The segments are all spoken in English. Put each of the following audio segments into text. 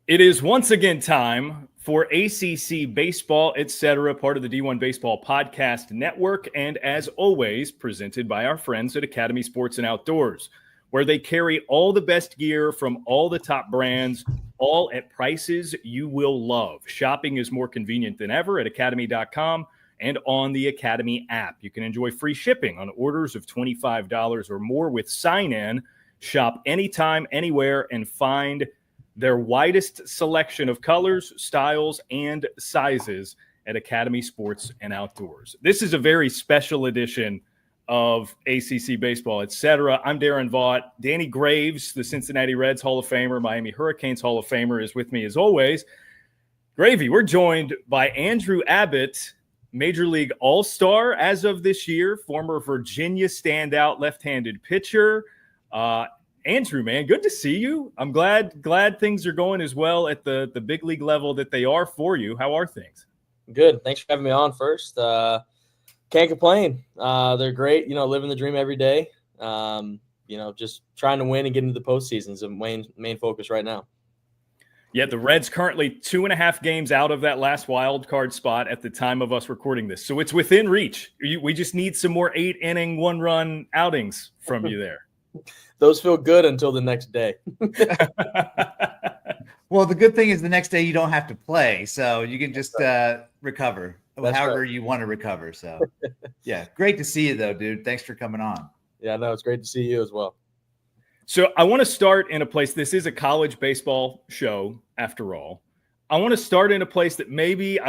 It is once again time for ACC Baseball Etc, part of the D1 Baseball Podcast Network, and as always, presented by our friends at Academy Sports and Outdoors, where they carry all the best gear from all the top brands, all at prices you will love. Shopping is more convenient than ever at academy.com and on the Academy app. You can enjoy free shipping on orders of $25 or more with sign-in. Shop anytime, anywhere, and find their widest selection of colors, styles, and sizes at Academy Sports and Outdoors. This is a very special edition of ACC Baseball Etc. I'm Daron Vaught. Danny Graves, the Cincinnati Reds Hall of Famer, Miami Hurricanes Hall of Famer, is with me as always. Gravy, we're joined by Andrew Abbott, Major League All-Star as of this year, former Virginia standout left-handed pitcher. Andrew, man, good to see you. I'm glad things are going as well at the big league level that they are for you. How are things? Good. Thanks for having me on first. Can't complain. They're great. Living the dream every day. Just trying to win and get into the postseason is the main focus right now. Yeah, the Reds currently 2.5 games out of that last wild card spot at the time of us recording this. So it's within reach. We just need some more 8-inning, 1-run outings from you there. Those feel good until the next day. Well, the good thing is the next day you don't have to play, so you can just recover however you want to recover. So, yeah, great to see you, though, dude. Thanks for coming on. Yeah, no, it's great to see you as well. So I want to start in a place. This is a college baseball show, after all. I want to start in a place that maybe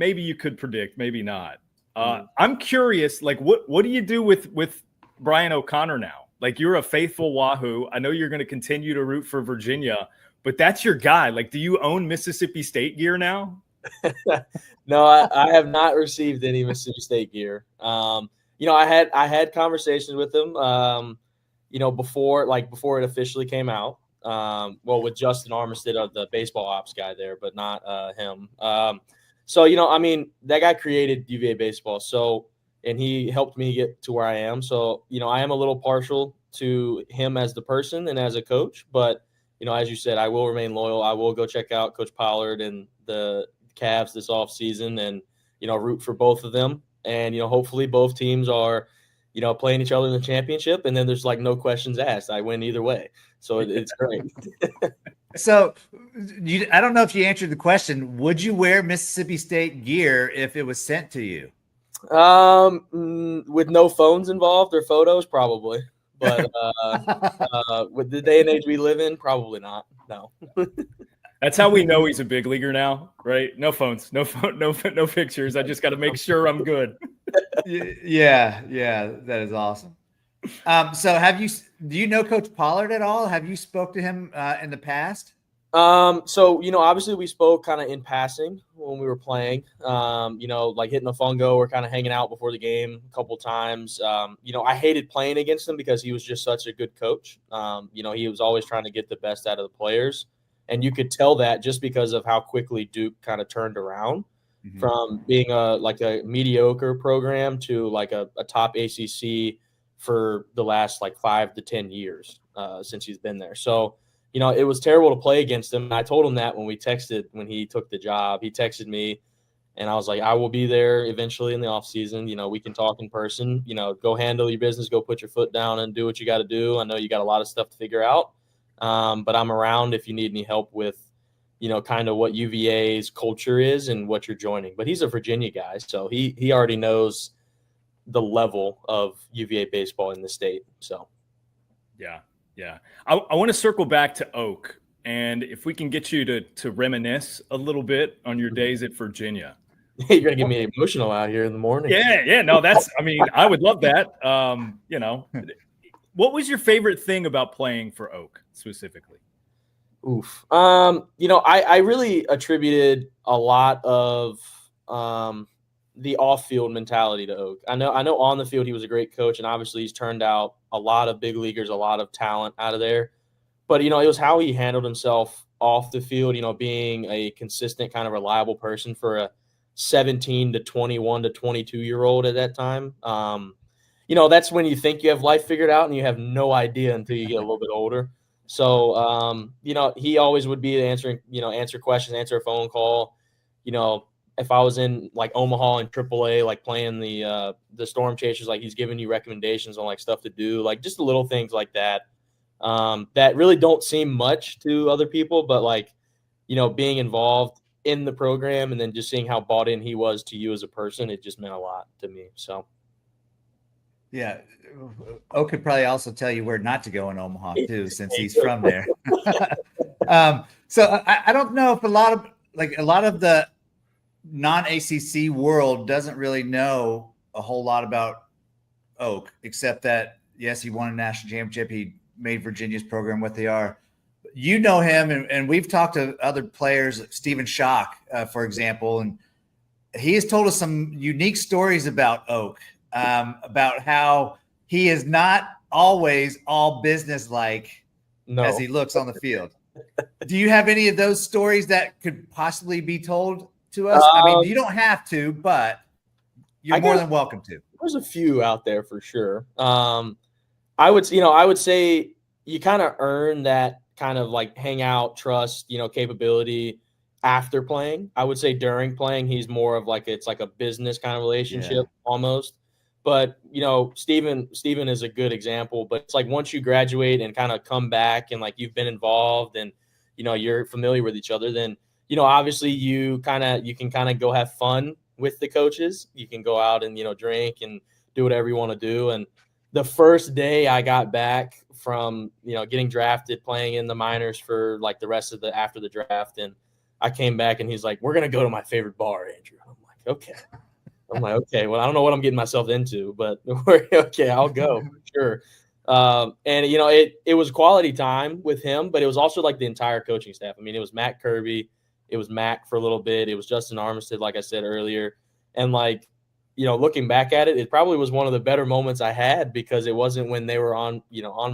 you could predict, maybe not. I'm curious, like, what do you do with Brian O'Connor now? Like, you're a faithful Wahoo. I know you're going to continue to root for Virginia, but that's your guy. Like, do you own Mississippi State gear now? No, I have not received any Mississippi State gear. I had conversations with him, before it officially came out. With Justin Armistead, the baseball ops guy there, but not him. That guy created UVA baseball. So, and he helped me get to where I am. So, I am a little partial to him as the person and as a coach. But, as you said, I will remain loyal. I will go check out Coach Pollard and the Cavs this offseason and, root for both of them. And, hopefully both teams are, playing each other in the championship. And then there's, no questions asked. I win either way. So it's great. So I don't know if you answered the question. Would you wear Mississippi State gear if it was sent to you? With no phones involved or photos, probably. But with the day and age we live in, probably not. No. That's how we know he's a big leaguer now, right? No phones, no pictures. I just got to make sure I'm good. Yeah, that is awesome. So do you know Coach Pollard at all? Have you spoke to him in the past? Obviously we spoke kind of in passing when we were playing, hitting a fungo or kind of hanging out before the game a couple times. I hated playing against him because he was just such a good coach. He was always trying to get the best out of the players. And you could tell that just because of how quickly Duke kind of turned around from being a mediocre program to a top ACC for the last 5 to 10 years since he's been there. So, it was terrible to play against him. I told him that when he took the job. He texted me, and I was like, I will be there eventually in the offseason. We can talk in person. Go handle your business, go put your foot down and do what you got to do. I know you got a lot of stuff to figure out, but I'm around if you need any help with, kind of what UVA's culture is and what you're joining. But he's a Virginia guy, so he already knows the level of UVA baseball in the state. So, yeah. I want to circle back to Oak, and if we can get you to reminisce a little bit on your days at Virginia. You're gonna get me emotional out here in the morning. Yeah. No, I would love that. What was your favorite thing about playing for Oak specifically? Oof. I really attributed a lot of the off-field mentality to Oak. I know on the field he was a great coach, and obviously he's turned out a lot of big leaguers, a lot of talent out of there. But, it was how he handled himself off the field, being a consistent kind of reliable person for a 17 to 21 to 22-year-old at that time. That's when you think you have life figured out and you have no idea until you get a little bit older. So, he always would be answer questions, answer a phone call. If I was in like Omaha and AAA, like playing the Storm Chasers, like he's giving you recommendations on like stuff to do, like just the little things like that, that really don't seem much to other people, but like, being involved in the program and then just seeing how bought in he was to you as a person, it just meant a lot to me. So. Yeah. O could probably also tell you where not to go in Omaha too, since he's from there. So I don't know if a lot of the non-ACC world doesn't really know a whole lot about Oak, except that, yes, he won a national championship. He made Virginia's program what they are. You know him, and we've talked to other players, Stephen Schock, for example, and he has told us some unique stories about Oak, about how he is not always all business-like as he looks on the field. Do you have any of those stories that could possibly be told to us? I mean, you don't have to, but you're more than welcome to. There's a few out there for sure. I would say you kind of earn that kind of like hangout, trust, capability after playing. I would say during playing, he's more of like, it's like a business kind of relationship almost. But, Steven is a good example, but it's like once you graduate and kind of come back and like you've been involved and, you're familiar with each other, then, obviously you can kind of go have fun with the coaches. You can go out and, drink and do whatever you want to do. And the first day I got back from, getting drafted, playing in the minors for like the rest of after the draft. And I came back and he's like, "We're going to go to my favorite bar, Andrew." I'm like, okay. Well, I don't know what I'm getting myself into, but okay, I'll go for sure. And it was quality time with him, but it was also like the entire coaching staff. I mean, it was Matt Kirby, it was Mac for a little bit, it was Justin Armistead, like I said earlier. And like, looking back at it, it probably was one of the better moments I had, because it wasn't when they were on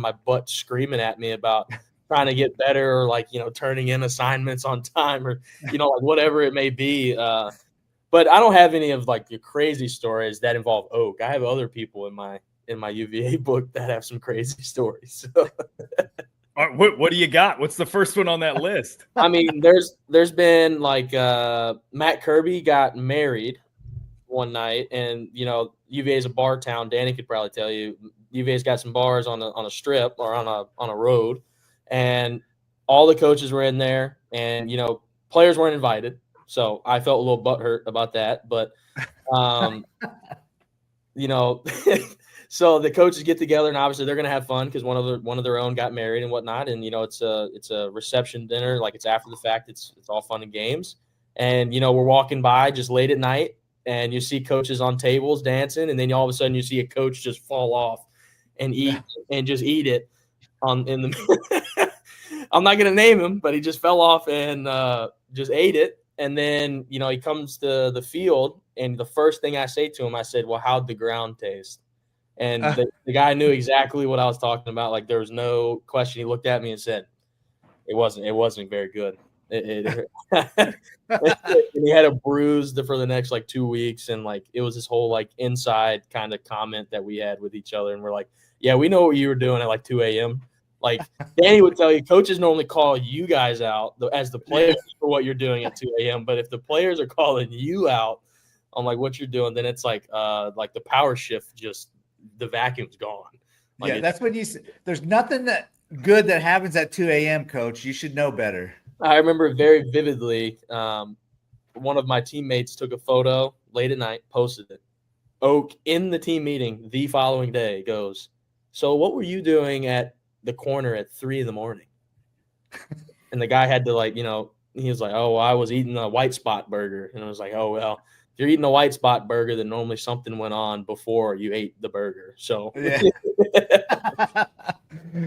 my butt screaming at me about trying to get better or like, turning in assignments on time or, like whatever it may be. But I don't have any of like the crazy stories that involve Oak. I have other people in my UVA book that have some crazy stories. What do you got? What's the first one on that list? I mean, there's been like Matt Kirby got married one night, and UVA is a bar town. Danny could probably tell you UVA's got some bars on a strip or on a road, and all the coaches were in there, and players weren't invited. So I felt a little butthurt about that, but so the coaches get together, and obviously they're going to have fun because one of their own got married and whatnot. And, it's a reception dinner. Like, it's after the fact. It's all fun and games. And, we're walking by just late at night, and you see coaches on tables dancing. And then all of a sudden you see a coach just fall off and eat it in the, I'm not going to name him, but he just fell off and just ate it. And then, he comes to the field, and the first thing I say to him, I said, "Well, how'd the ground taste?" And the guy knew exactly what I was talking about. Like, there was no question. He looked at me and said, it wasn't very good. And he had a bruise for the next like 2 weeks. And like, it was this whole like inside kind of comment that we had with each other. And we're like, "Yeah, we know what you were doing at like 2 a.m. Like, Danny would tell you, coaches normally call you guys out as the players for what you're doing at 2 a.m. But if the players are calling you out on like what you're doing, then it's like the power shift, just the vacuum's gone. Like, that's when you – there's nothing good that happens at 2 a.m., Coach. You should know better. I remember very vividly, one of my teammates took a photo late at night, posted it. Oak, in the team meeting the following day, goes, "So what were you doing at the corner at 3 a.m? And the guy had to like, he was like, "Oh, I was eating a white spot burger." And I was like, "Oh, well, if you're eating a white spot burger, then normally something went on before you ate the burger." So, yeah.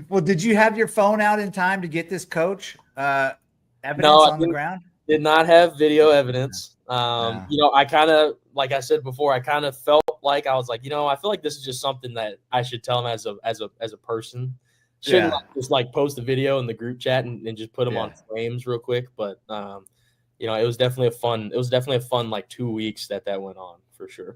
Well, did you have your phone out in time to get this coach evidence on the ground? Did not have video evidence. I kind of, like I said before, I kind of felt like I was like, I feel like this is just something that I should tell him as a person. Shouldn't just like post a video in the group chat and just put them on flames real quick. But it was definitely a fun like 2 weeks that went on for sure.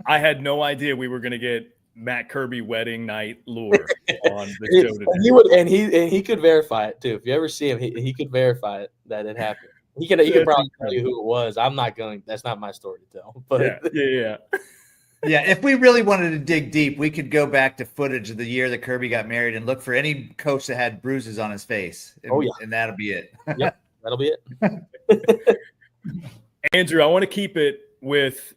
I had no idea we were going to get Matt Kirby wedding night lure on the show today. He would, and he could verify it too. If you ever see him, he could verify it that it happened. He could probably tell you who it was. I'm not going. That's not my story to tell. But yeah. Yeah, if we really wanted to dig deep, we could go back to footage of the year that Kirby got married and look for any coach that had bruises on his face. And, and that'll be it. Yep, that'll be it. Andrew, I want to keep it with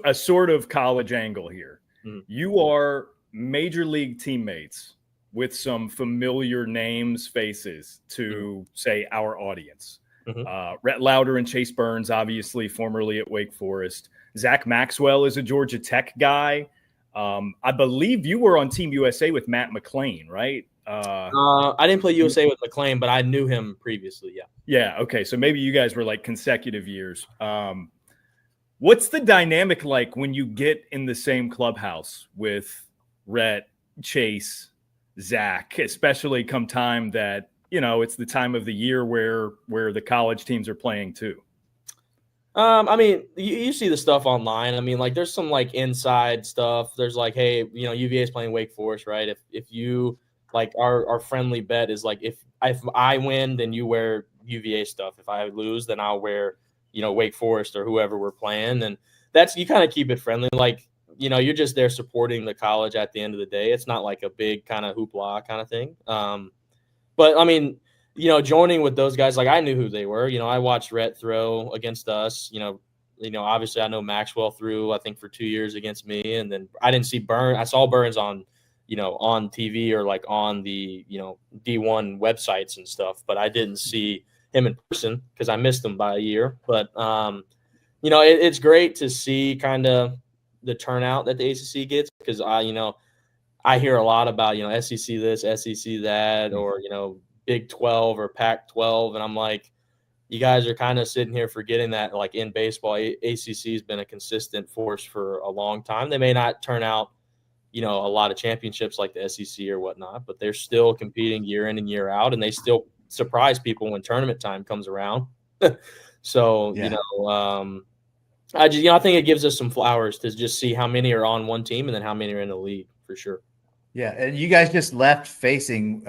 a sort of college angle here. Mm-hmm. You are major league teammates with some familiar names, faces to say our audience. Mm-hmm. Rhett Lauder and Chase Burns, obviously formerly at Wake Forest. Zach Maxwell is a Georgia Tech guy. I believe you were on Team USA with Matt McClain, right? I didn't play USA with McClain, but I knew him previously. Yeah. Yeah. Okay. So maybe you guys were like consecutive years. What's the dynamic like when you get in the same clubhouse with Rhett, Chase, Zach, especially come time that, it's the time of the year where the college teams are playing too? I mean, you see the stuff online. I mean, like there's some like inside stuff. There's like, hey, UVA is playing Wake Forest, right? If you like our friendly bet is like if I win, then you wear UVA stuff. If I lose, then I'll wear Wake Forest or whoever we're playing. And that's, you kind of keep it friendly. Like, you're just there supporting the college at the end of the day. It's not like a big kind of hoopla kind of thing. But I mean, joining with those guys, like I knew who they were. I watched Rhett throw against us. Obviously I know Maxwell threw, I think, for 2 years against me. And then I didn't see Burns. I saw Burns on, on TV or like on the, D1 websites and stuff, but I didn't see him in person because I missed him by a year. But, it's great to see kind of the turnout that the ACC gets because I hear a lot about, SEC this, SEC that, or, Big 12 or Pac 12. And I'm like, you guys are kind of sitting here forgetting that, like in baseball, ACC has been a consistent force for a long time. They may not turn out, a lot of championships like the SEC or whatnot, but they're still competing year in and year out, and they still surprise people when tournament time comes around. So, I think it gives us some flowers to just see how many are on one team and then how many are in the league for sure. Yeah. And you guys just left facing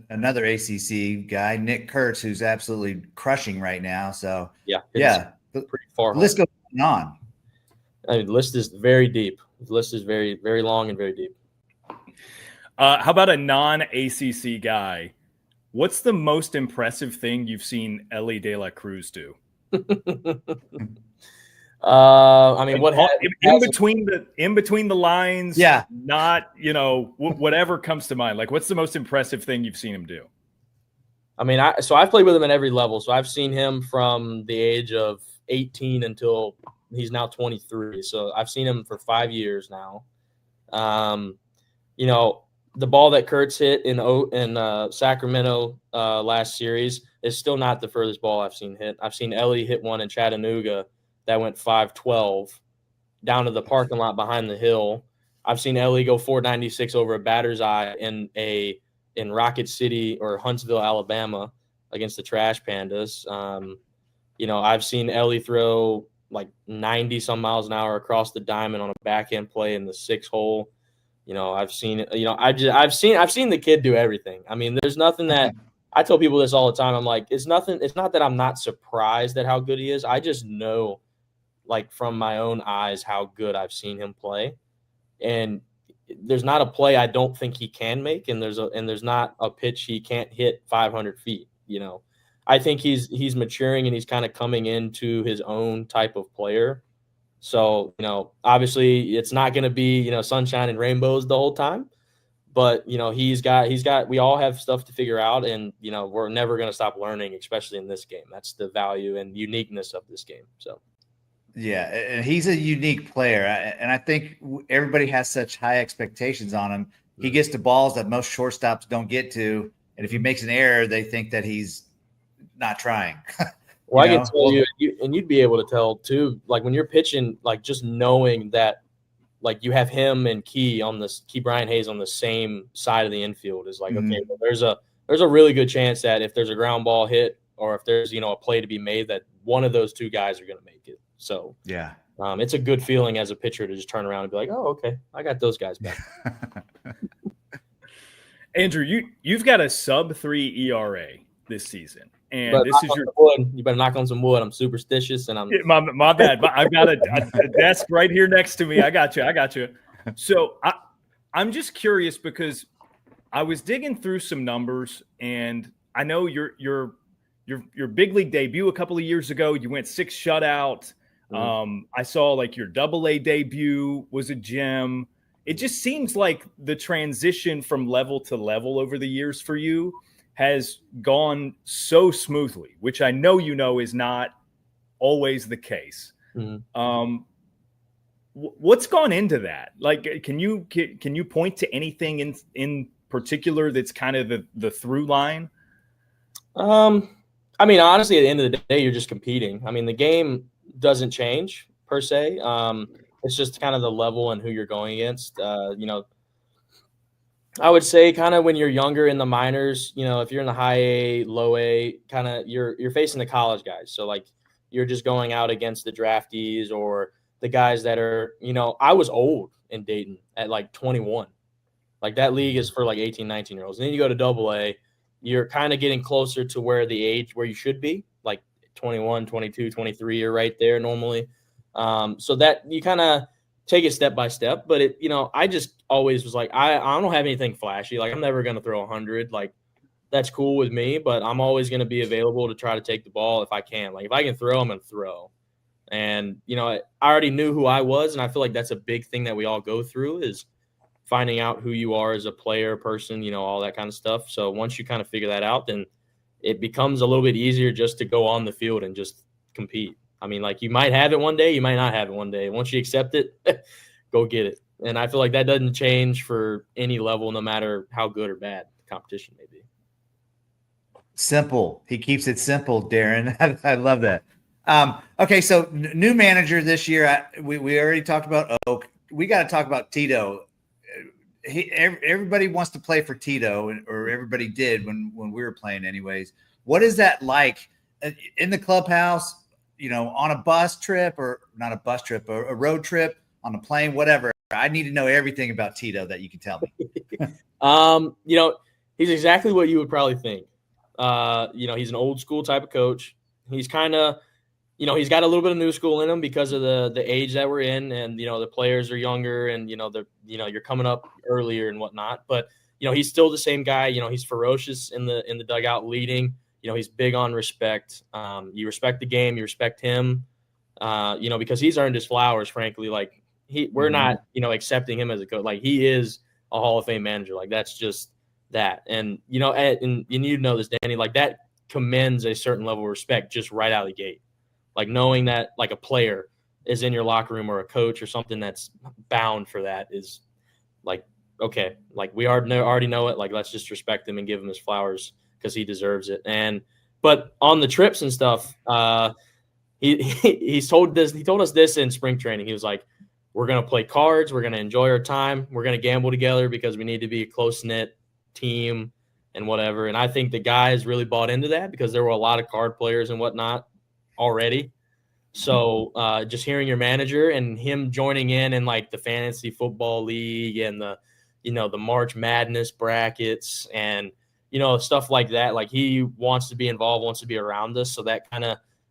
another ACC guy, Nick Kurtz, who's absolutely crushing right now. So pretty far. The list goes on. I mean, the list is very deep. The list is very, very long and very deep. How about a non-ACC guy? What's the most impressive thing you've seen Elly De La Cruz do? I mean, what in between the lines? Yeah, not whatever comes to mind. Like, what's the most impressive thing you've seen him do? I mean, I've played with him at every level. So I've seen him from the age of 18 until he's now 23. So I've seen him for 5 years now. The ball that Kurtz hit in Sacramento last series is still not the furthest ball I've seen hit. I've seen Elly hit one in Chattanooga that went 512 down to the parking lot behind the hill. I've seen Elly go 496 over a batter's eye in Rocket City or Huntsville, Alabama against the Trash Pandas. I've seen Elly throw like 90 some miles an hour across the diamond on a backhand play in the 6 hole. I've seen the kid do everything. I mean, there's nothing that I tell people this all the time. I'm like, it's not that I'm not surprised at how good he is. I just know, like, from my own eyes how good I've seen him play. And there's not a play I don't think he can make, and there's not a pitch he can't hit 500 feet. I think he's maturing and he's kind of coming into his own type of player. So, obviously it's not going to be, sunshine and rainbows the whole time, but, we all have stuff to figure out, and, we're never going to stop learning, especially in this game. That's the value and uniqueness of this game. So. Yeah, and he's a unique player, and I think everybody has such high expectations on him. He gets to balls that most shortstops don't get to, and if he makes an error, they think that he's not trying. Well, I can tell you, and you'd be able to tell too, like when you're pitching, like just knowing that, like you have him and Key Brian Hayes on the same side of the infield is like, okay, well, there's a really good chance that if there's a ground ball hit or if there's, a play to be made, that one of those two guys are going to make it. So, yeah, It's a good feeling as a pitcher to just turn around and be like, oh, okay, I got those guys back. Andrew, you've got a sub-3 ERA this season, and But this is your you better knock on some wood. I'm superstitious, and I'm my bad. I've got a desk right here next to me. I got you. So I'm just curious because I was digging through some numbers, and I know your big league debut a couple of years ago, you went 6 shutout. I saw like your AA debut was a gem. It just seems like the transition from level to level over the years for you has gone so smoothly, which I know is not always the case. What's gone into that? Like, can you point to anything in particular that's kind of the through line? I mean, honestly, at the end of the day, you're just competing. I mean, the game doesn't change per se. It's just kind of the level and who you're going against. I would say kind of when you're younger in the minors, if you're in the high A, low A, kind of you're facing the college guys. So like you're just going out against the draftees or the guys that are, I was old in Dayton at like 21. Like that league is for like 18, 19-year-olds. And then you go to AA, you're kind of getting closer to where the age where you should be, like 21, 22, 23, you're right there normally. So that you kind of take it step by step, but I just always was like, I don't have anything flashy. Like I'm never going to throw 100. Like that's cool with me, but I'm always going to be available to try to take the ball if I can. Like if I can throw, I'm going to throw. And, I already knew who I was. And I feel like that's a big thing that we all go through is finding out who you are as a player, person, all that kind of stuff. So once you kind of figure that out, then it becomes a little bit easier just to go on the field and just compete. I mean, like you might have it one day, you might not have it one day. Once you accept it, go get it. And I feel like that doesn't change for any level, no matter how good or bad the competition may be. Simple. He keeps it simple, Daron. I love that. Okay, so new manager this year. We already talked about Oak. We got to talk about Tito. Everybody wants to play for Tito, or everybody did when we were playing anyways. What is that like in the clubhouse, on a bus trip, or not a bus trip, or a road trip, on a plane, whatever? I need to know everything about Tito that you can tell me. He's exactly what you would probably think. He's an old school type of coach. He's kind of, he's got a little bit of new school in him because of the age that we're in, and the players are younger, and you're coming up earlier and whatnot. But he's still the same guy. He's ferocious in the dugout leading. He's big on respect. You respect the game, you respect him. Because he's earned his flowers. Frankly, like we're not accepting him as a coach. Like he is a Hall of Fame manager. Like that's just that. And and you know this, Danny. Like that commends a certain level of respect just right out of the gate. Like knowing that like a player is in your locker room or a coach or something that's bound for that is like, okay, like we already know it. Like let's just respect him and give him his flowers because he deserves it. But on the trips and stuff, he told us this in spring training. He was like, we're going to play cards. We're going to enjoy our time. We're going to gamble together because we need to be a close-knit team and whatever. And I think the guys really bought into that because there were a lot of card players and whatnot already. So just hearing your manager and him joining in like the fantasy football league and the March Madness brackets and, stuff like that. Like he wants to be involved, wants to be around us. So that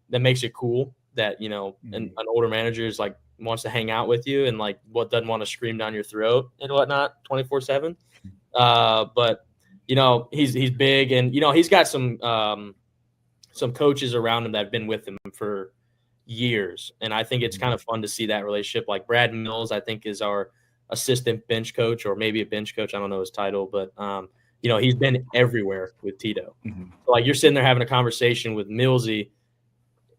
makes it cool that, an older manager is like wants to hang out with you and like doesn't want to scream down your throat and whatnot 24/7. But, he's big and, he's got some coaches around him that have been with him for years. And I think it's kind of fun to see that relationship. Like Brad Mills, I think is our assistant bench coach or maybe a bench coach. I don't know his title, but, he's been everywhere with Tito. So, like you're sitting there having a conversation with Millsy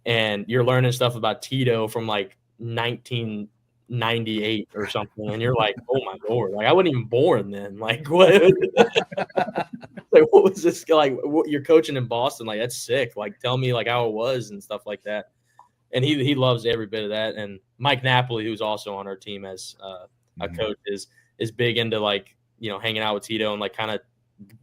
and you're learning stuff about Tito from like 1998 or something. And you're like, oh my Lord, like I wasn't even born then. Like what? Like what was this like? What, you're coaching in Boston? Like that's sick. Like tell me like how it was and stuff like that. And he loves every bit of that. And Mike Napoli, who's also on our team as a coach, is big into like hanging out with Tito and like kind of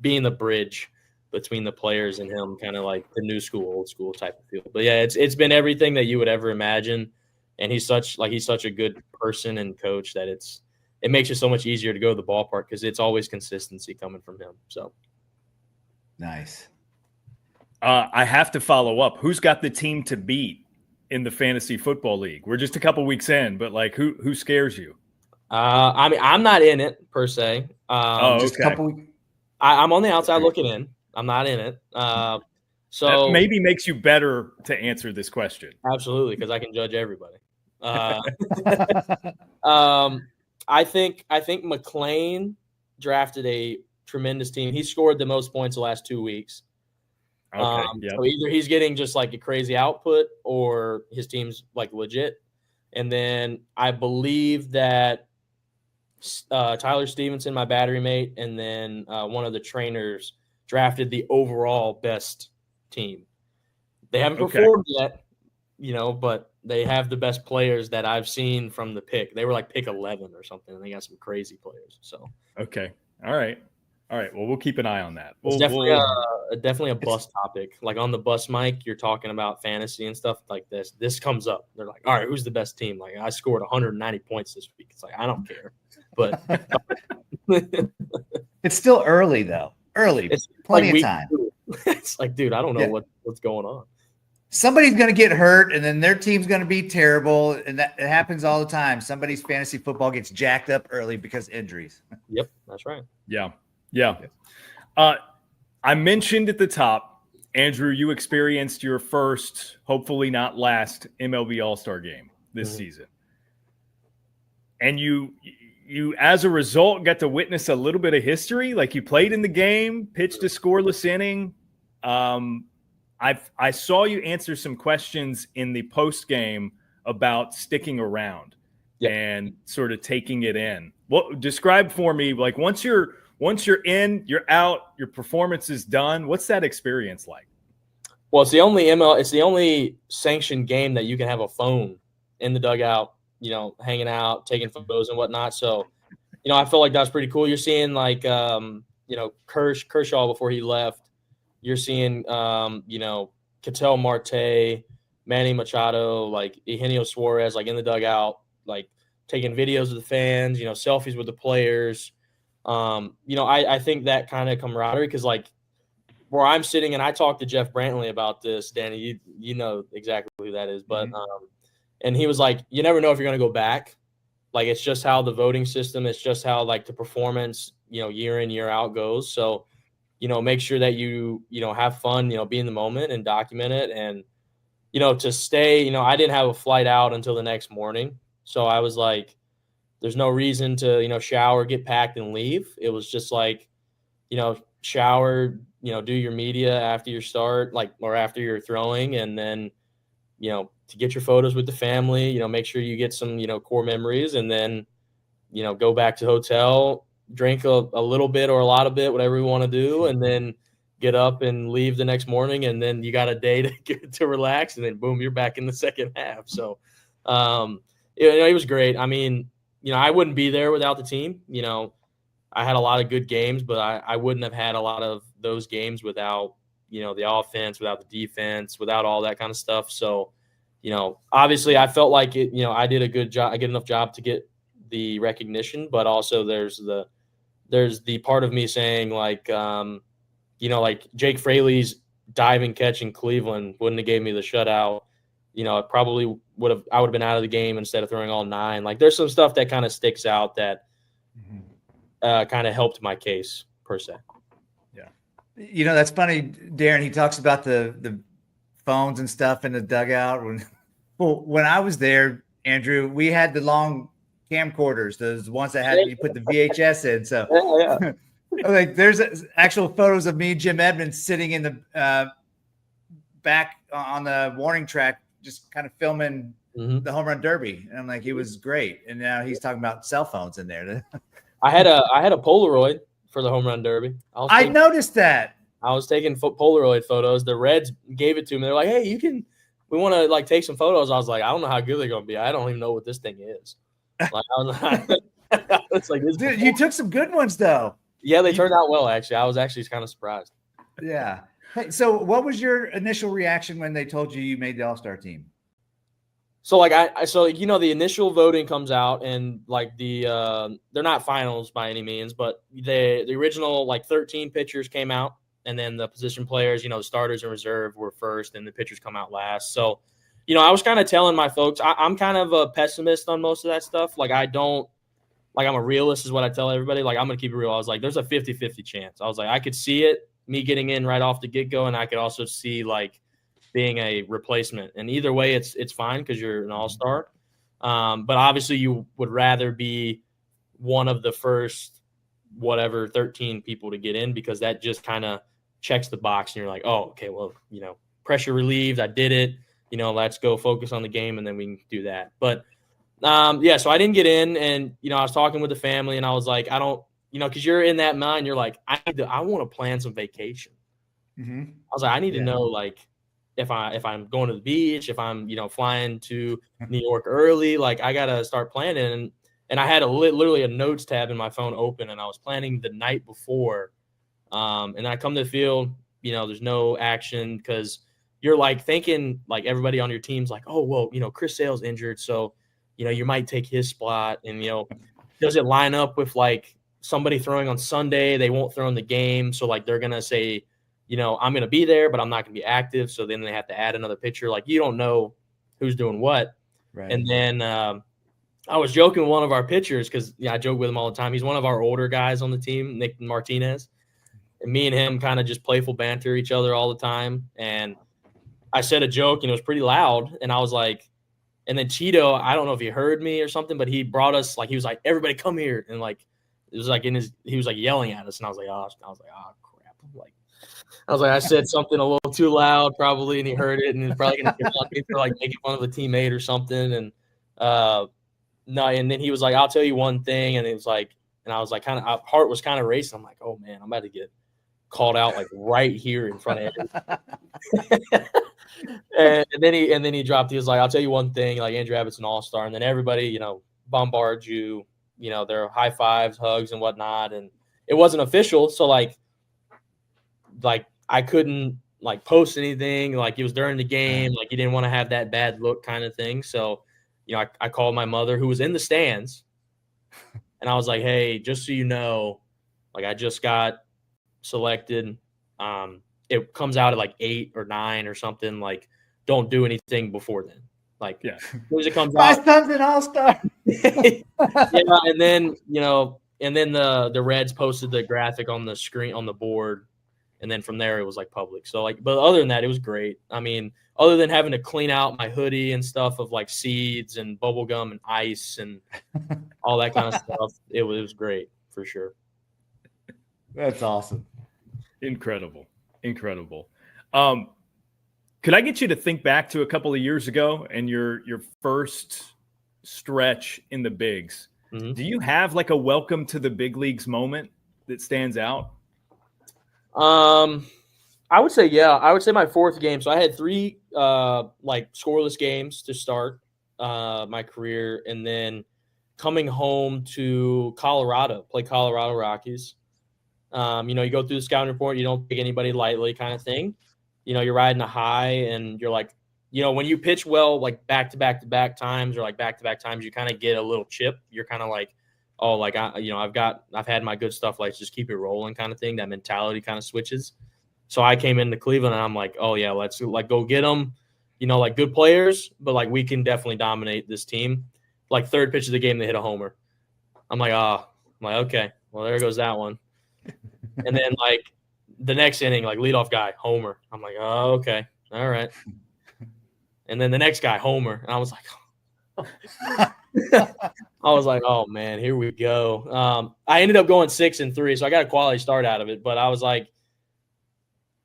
being the bridge between the players and him, kind of like the new school, old school type of feel. But yeah, it's been everything that you would ever imagine. And he's such a good person and coach that it makes it so much easier to go to the ballpark because it's always consistency coming from him. So nice. I have to follow up. Who's got the team to beat in the fantasy football league? We're just a couple weeks in, but like who scares you? I mean, I'm not in it per se. Just a couple. I'm on the outside looking in. I'm not in it. So that maybe makes you better to answer this question. Absolutely, because I can judge everybody. I think McLean drafted a tremendous team. He scored the most points the last 2 weeks. Okay, So either he's getting just like a crazy output or his team's like legit. And then I believe that Tyler Stevenson, my battery mate, and then one of the trainers drafted the overall best team. They haven't performed yet, but they have the best players that I've seen from the pick. They were like pick 11 or something, and they got some crazy players. So okay, all right. Well, we'll keep an eye on that. It's definitely a bus topic. Like on the bus mic, you're talking about fantasy and stuff like this. This comes up. They're like, all right, who's the best team? Like I scored 190 points this week. It's like, I don't care. But it's still early though. It's plenty of time. It's like, dude, I don't know what's going on. Somebody's going to get hurt, and then their team's going to be terrible, and that it happens all the time. Somebody's fantasy football gets jacked up early because injuries. Yep, that's right. Yeah. I mentioned at the top, Andrew, you experienced your first, hopefully not last, MLB All-Star Game this season. And you as a result got to witness a little bit of history. Like you played in the game, pitched a scoreless inning. I saw you answer some questions in the post game about sticking around and sort of taking it in. What describe for me, like once you're in, you're out, your performance is done. What's that experience like? Well, it's the only sanctioned game that you can have a phone in the dugout, hanging out, taking photos and whatnot. So, I felt like that's pretty cool. You're seeing like, Kershaw before he left. You're seeing, Ketel Marte, Manny Machado, like Eugenio Suarez, like in the dugout, like taking videos of the fans, selfies with the players. I think that kind of camaraderie, because like where I'm sitting, and I talked to Jeff Brantley about this, Danny, you know exactly who that is, but and he was like, you never know if you're going to go back. Like it's just how the voting system, it's just how like the performance, year in, year out goes. So, make sure that you have fun, be in the moment and document it. And, to stay, I didn't have a flight out until the next morning. So I was like, there's no reason to, shower, get packed and leave. It was just like, shower, do your media after your start, like, or after you're throwing. And then, to get your photos with the family, make sure you get some, core memories, and then, go back to the hotel, drink a little bit or a lot of it, whatever you want to do, and then get up and leave the next morning. And then you got a day to relax, and then boom, you're back in the second half. So it was great. I mean, I wouldn't be there without the team. I had a lot of good games, but I wouldn't have had a lot of those games without, the offense, without the defense, without all that kind of stuff. So, obviously I felt like it, I did a good job. I get enough job to get the recognition, but also there's the part of me saying like, like Jake Fraley's diving catch in Cleveland wouldn't have gave me the shutout. It probably I would have been out of the game instead of throwing all 9. Like there's some stuff that kind of sticks out that kind of helped my case per se. Yeah. That's funny. Daron, he talks about the phones and stuff in the dugout. When I was there, Andrew, we had the long camcorders, those ones that had you put the VHS in. So like there's actual photos of me, Jim Edmonds, sitting in the back on the warning track, just kind of filming the home run derby. And I'm like, it was great. And now he's talking about cell phones in there. I had a Polaroid for the home run derby. I noticed that. I was taking Polaroid photos. The Reds gave it to me. They're like, hey, we want to like take some photos. I was like, I don't know how good they're going to be. I don't even know what this thing is. Like, it's like, dude, you took some good ones though. Yeah, they turned out well, actually. I was actually kind of surprised. Yeah. Hey, so what was your initial reaction when they told you made the All-Star team? So like the initial voting comes out, and like they're not finals by any means, but the original like 13 pitchers came out, and then the position players, the starters and reserve were first, and the pitchers come out last. So, I was kind of telling my folks, I'm kind of a pessimist on most of that stuff. Like I'm a realist is what I tell everybody. Like I'm gonna keep it real. I was like, there's a 50-50 chance. I was like, I could see it, me getting in right off the get-go, and I could also see like being a replacement, and either way it's fine because you're an all-star, but obviously you would rather be one of the first 13 people to get in, because that just kind of checks the box and you're like, oh, okay, well, pressure relieved, I did it, let's go focus on the game, and then we can do that. But so I didn't get in, and I was talking with the family, and I was like, I don't, because you're in that mind, you're like, I want to plan some vacation. I was like, I need to know, like, if I'm going to the beach, if I'm, flying to New York early, like I got to start planning. And I had literally a notes tab in my phone open, and I was planning the night before. And then I come to the field, there's no action, because you're like thinking like everybody on your team's like, oh, well, Chris Sale's injured. So, you might take his spot, and, does it line up with like somebody throwing on Sunday? They won't throw in the game. So like, they're going to say, I'm going to be there, but I'm not going to be active. So then they have to add another pitcher. Like, you don't know who's doing what. Right. And then I was joking with one of our pitchers, because I joke with him all the time. He's one of our older guys on the team, Nick Martinez. And me and him kind of just playful banter each other all the time. And I said a joke, and it was pretty loud. And I was like, and then Cheeto, I don't know if he heard me or something, but he brought us, like, he was like, everybody come here. And like, it was like he was like yelling at us. And I was like, oh crap. Like, I said something a little too loud probably, and he heard it, and he's probably going to get on me for like making fun of a teammate or something. And and then he was like, I'll tell you one thing. And it was like, and I was like, heart was kind of racing. I'm like, oh man, I'm about to get called out like right here in front of everybody. and then he dropped, he was like, I'll tell you one thing, like Andrew Abbott's an all-star. And then everybody, bombards you, their high fives, hugs and whatnot. And it wasn't official. So like I couldn't like post anything, like it was during the game, like you didn't want to have that bad look kind of thing. So, I called my mother, who was in the stands, and I was like, hey, just so you know, like I just got selected. It comes out at like 8 or 9 or something. Like, don't do anything before then. Like, as soon as it comes My out. son's an all-star. And then, the Reds posted the graphic on the screen, on the board. And then from there, it was like public. So like, but other than that, it was great. I mean, other than having to clean out my hoodie and stuff of like seeds and bubble gum and ice and all that kind of stuff, it was great for sure. That's awesome. Incredible. Could I get you to think back to a couple of years ago and your first stretch in the bigs? Mm-hmm. Do you have like a welcome to the big leagues moment that stands out? I would say, yeah. I would say my fourth game. So I had 3 like scoreless games to start my career, and then coming home to Colorado, play Colorado Rockies. You go through the scouting report, you don't pick anybody lightly kind of thing. You're riding a high, and you're like, when you pitch well, like back-to-back times, or like back-to-back times, you kind of get a little chip. You're kind of like, oh, like I've had my good stuff, like just keep it rolling kind of thing. That mentality kind of switches. So I came into Cleveland, and I'm like, oh yeah, let's like go get them, like good players, but like we can definitely dominate this team. Like third pitch of the game, they hit a homer. I'm like, okay, well there goes that one. And then like the next inning, like leadoff guy, homer. I'm like, oh, okay, all right. And then the next guy, homer, and I was like, oh man, here we go. I ended up going 6-3, so I got a quality start out of it. But I was like,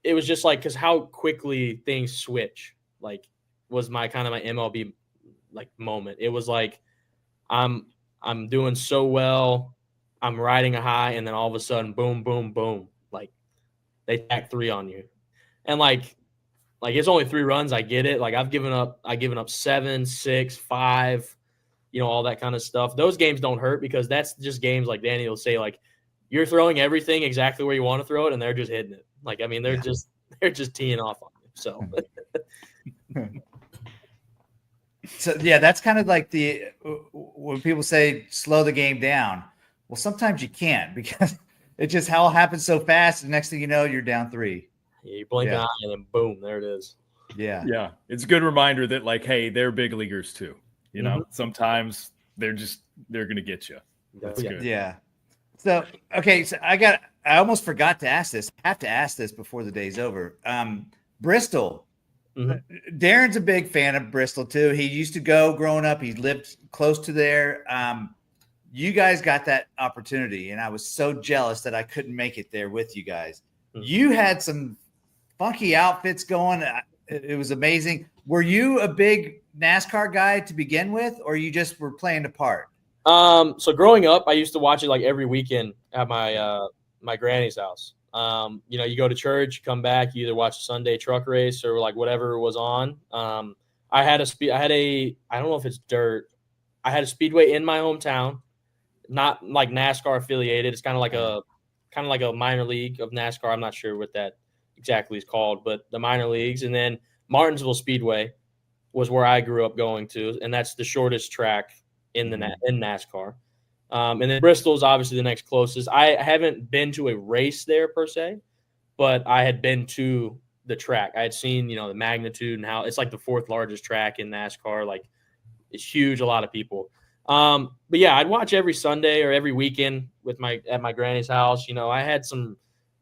it was just like, because how quickly things switch, like, was my MLB like moment. It was like, I'm doing so well, I'm riding a high, and then all of a sudden, boom, boom, boom, like they tack 3 on you, and like it's only 3 runs. I get it. Like I've given up 7, 6, 5. All that kind of stuff. Those games don't hurt, because that's just games like Danny will say, like, you're throwing everything exactly where you want to throw it, and they're just hitting it. Like, I mean, they're just teeing off on you. So So yeah, that's kind of like when people say slow the game down. Well, sometimes you can't because it just all happens so fast. And next thing you know, you're down 3. Yeah, you blink an eye and then boom, there it is. Yeah. Yeah. It's a good reminder that like, hey, they're big leaguers too. You know, sometimes they're going to get you. That's good. Yeah. So, okay. So I almost forgot to ask this. I have to ask this before the day's over. Bristol. Daron's a big fan of Bristol too. He used to go growing up. He lived close to there. You guys got that opportunity, and I was so jealous that I couldn't make it there with you guys. You had some funky outfits going. It was amazing. Were you a big NASCAR guy to begin with, or you just were playing a part? So growing up, I used to watch it like every weekend at my granny's house. You know, you go to church, you come back, you either watch a Sunday truck race or like whatever was on. I had I don't know if it's dirt. I had a speedway in my hometown, not like NASCAR affiliated. It's kind of like a minor league of NASCAR. I'm not sure what that exactly is called, but the minor leagues. And then Martinsville Speedway was where I grew up going to, and that's the shortest track in NASCAR. And then Bristol is obviously the next closest. I haven't been to a race there per se, but I had been to the track. I had seen, you know, the magnitude and how it's like the 4th largest track in NASCAR. Like it's huge, a lot of people. But yeah, I'd watch every Sunday or every weekend at my granny's house. You know, I had some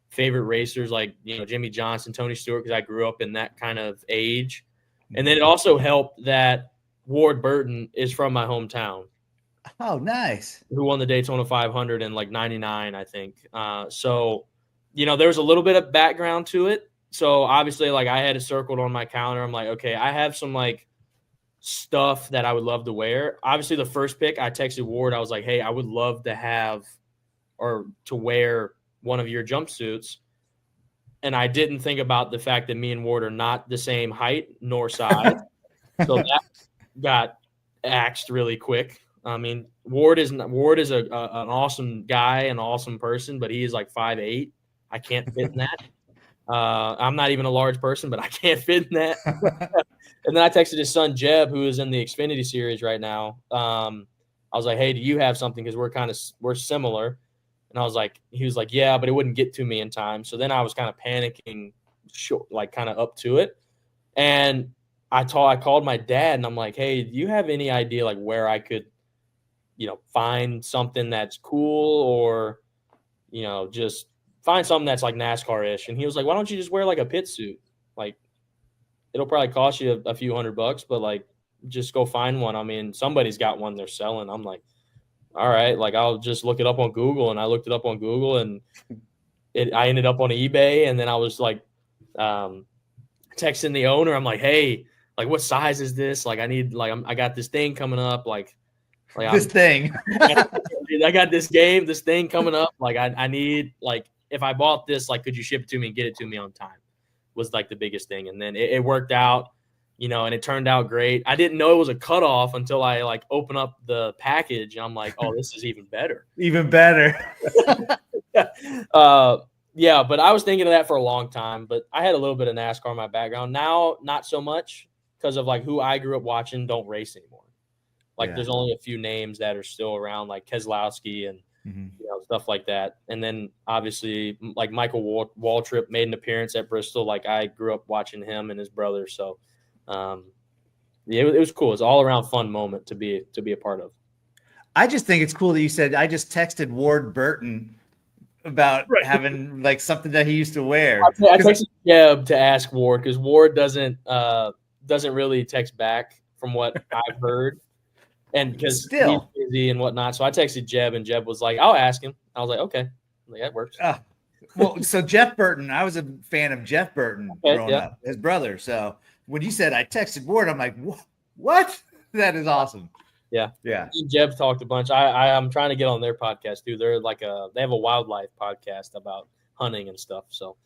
favorite racers like, you know, Jimmy Johnson, Tony Stewart, because I grew up in that kind of age. And then it also helped that Ward Burton is from my hometown. Oh, nice. Who won the Daytona 500 in like 99, I think. So, you know, there's a little bit of background to it. So obviously, like I had it circled on my calendar. I'm like, okay, I have some like stuff that I would love to wear. Obviously, the first pick, I texted Ward. I was like, hey, I would love to have or to wear one of your jumpsuits. And I didn't think about the fact that me and Ward are not the same height nor size. So that got axed really quick. I mean, Ward is an awesome guy, an awesome person, but he is like 5'8". I can't fit in that. I'm not even a large person, but I can't fit in that. And then I texted his son Jeb, who is in the Xfinity series right now. I was like, "Hey, do you have something? Because we're similar." And I was like, he was like, "Yeah, but it wouldn't get to me in time." So then I was kind of panicking, like kind of up to it, and I called my dad, and I'm like, "Hey, do you have any idea like where I could, you know, find something that's cool or, you know, just find something that's like NASCAR-ish?" And he was like, "Why don't you just wear like a pit suit? Like, it'll probably cost you a few $100, but like, just go find one. I mean, somebody's got one they're selling." I'm like, all right, like I'll just look it up on Google. And I looked it up on Google and I ended up on eBay. And then I was like, texting the owner. I'm like, hey, like what size is this? Like I need, like, I got this thing coming up. Like this thing, I got this thing coming up. Like I need, like, if I bought this, like, could you ship it to me and get it to me on time? Was like the biggest thing. And then it worked out. You know, and it turned out great. I didn't know it was a cutoff until I like open up the package and I'm like, oh, this is even better. Even better. Yeah, but I was thinking of that for a long time. But I had a little bit of NASCAR in my background. Now, not so much because of like who I grew up watching don't race anymore. Like there's only a few names that are still around, like Keselowski and you know, stuff like that. And then obviously like Michael Waltrip made an appearance at Bristol. Like I grew up watching him and his brother. So yeah, it was cool. It's all around fun moment to be a part of. I just think it's cool that you said, I just texted Ward Burton about having like something that he used to wear. I texted Jeb to ask Ward because Ward doesn't really text back from what I've heard. And because he's busy and whatnot. So I texted Jeb and Jeb was like, I'll ask him. I was like, okay. I'm like, that works. Well, so Jeff Burton, I was a fan of Jeff Burton growing up, his brother. So when you said I texted Ward, I'm like, what? That is awesome. Yeah. Yeah. Jeb talked a bunch. I'm trying to get on their podcast too. They're like they have a wildlife podcast about hunting and stuff. So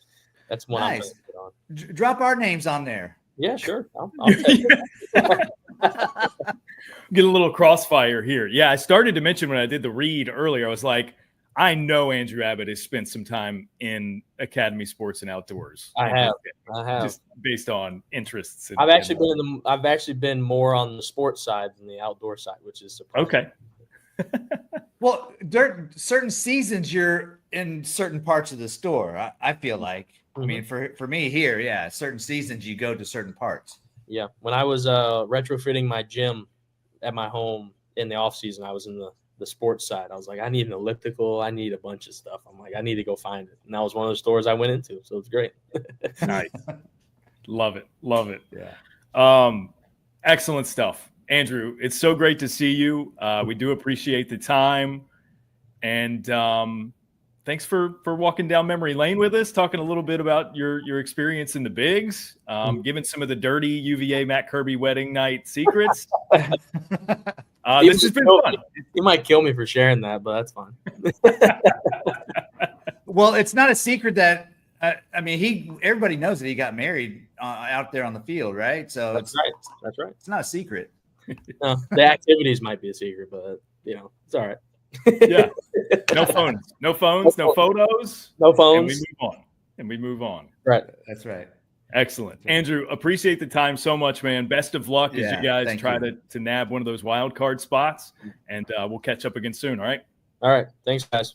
that's one I'm trying to get on. Drop our names on there. Yeah, sure. I'll take it. Get a little crossfire here. Yeah, I started to mention when I did the read earlier, I was like, I know Andrew Abbott has spent some time in Academy Sports and Outdoors. I have. Just based on interests. I've actually been more on the sports side than the outdoor side, which is surprising. Okay. Well, certain seasons you're in certain parts of the store. I feel like. I mean, for me here, yeah, certain seasons you go to certain parts. Yeah, when I was retrofitting my gym at my home in the off season, I was in the sports side. I was like, I need an elliptical. I need a bunch of stuff. I'm like, I need to go find it. And that was one of the stores I went into. So it's great. Nice. Love it. Love it. Yeah. Excellent stuff. Andrew, it's so great to see you. We do appreciate the time. And thanks for walking down memory lane with us, talking a little bit about your experience in the bigs, giving some of the dirty UVA Matt Kirby wedding night secrets. This has been fun. He might kill me for sharing that, but that's fine. Well, it's not a secret that everybody knows that he got married out there on the field, right? So That's right. It's not a secret. No, the activities might be a secret, but it's all right. Yeah. No phones, no photos. No phones. And we move on. Right. That's right. Excellent. Andrew, appreciate the time so much, man. Best of luck as you guys try to nab one of those wild card spots. And we'll catch up again soon. All right. All right. Thanks, guys.